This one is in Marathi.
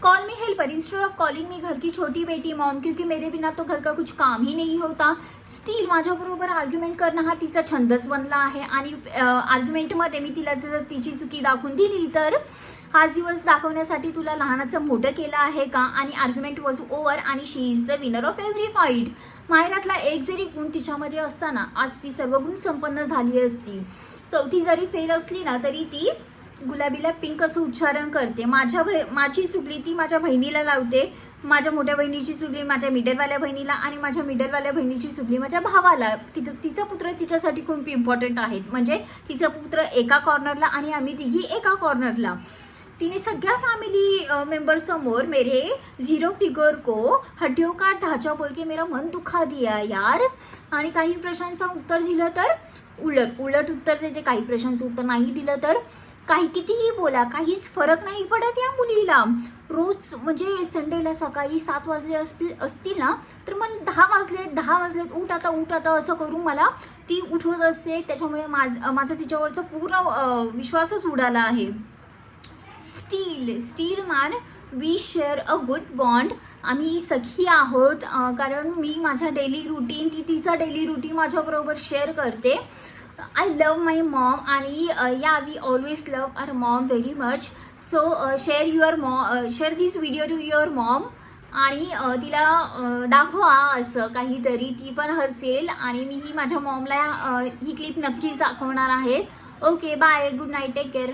Call me helper instead of calling me घर की छोटी बेटी मॉम, क्योंकि मेरे बिना तो घर का कुछ काम ही नहीं होता. स्टील माझ्याबरोबर आर्ग्युमेंट करणं हा तिचा छंदच बनला आहे. आणि आर्ग्युमेंटमध्ये मी तिला तिची चुकी दाखवून दिली तर हाच दिवस दाखवण्यासाठी तुला लहानाचं मोठं केलं आहे का. आणि आर्ग्युमेंट वॉज ओव्हर आणि she is the winner of every fight. माहेरातला एक जरी गुण तिच्यामध्ये असताना आज ती सर्व गुण संपन्न झाली असती. चौथी जरी फेल असली ना तरी ती गुलाबीला पिंक असं उच्चारण करते. माझी चुकली ती माझ्या बहिणीला लावते, माझ्या मोठ्या बहिणीची चुकली माझ्या मिडलवाल्या बहिणीला, आणि माझ्या मिडलवाल्या बहिणीची चुकली माझ्या भावाला. तिचा पुत्र तिच्यासाठी खूप इम्पॉर्टंट आहेत. म्हणजे तिचा पुत्र एका कॉर्नरला आणि आम्ही तिघी एका कॉर्नरला. तिने सगळ्या फैमिली मेंबर समोर मेरे झिरो फिगर को हड्डियों का ढांचा बोल के मेरा मन दुखा दिया यार. आणि काही प्रश्नांचं उत्तर दिलं तर उलट उत्तर देते, काही प्रश्नांचं उत्तर नाही दिलं तर काही कितीही बोला काहीच फरक नाही पडत या मुलीला. रोज म्हणजे संडेला सकाळी 7 वाजले असतील ना तर मला 10 वाजलेत उठ आता असं करून मला ती उठवत असते. त्याच्यामुळे माझा तिच्यावरचा पूर्ण विश्वासच उडाला आहे. Still man we share a good bond. आम्ही सखी आहोत कारण मी माझ्या डेली रुटीन ती तिचा डेली रुटीन माझ्याबरोबर शेअर करते. I love my mom आणि we always love our mom very much. So share this video to your mom आणि तिला दाखवा असं काहीतरी, ती पण हसेल. आणि मीही माझ्या मॉमला ही क्लिप नक्कीच दाखवणार आहे. Okay bye, good night, take care.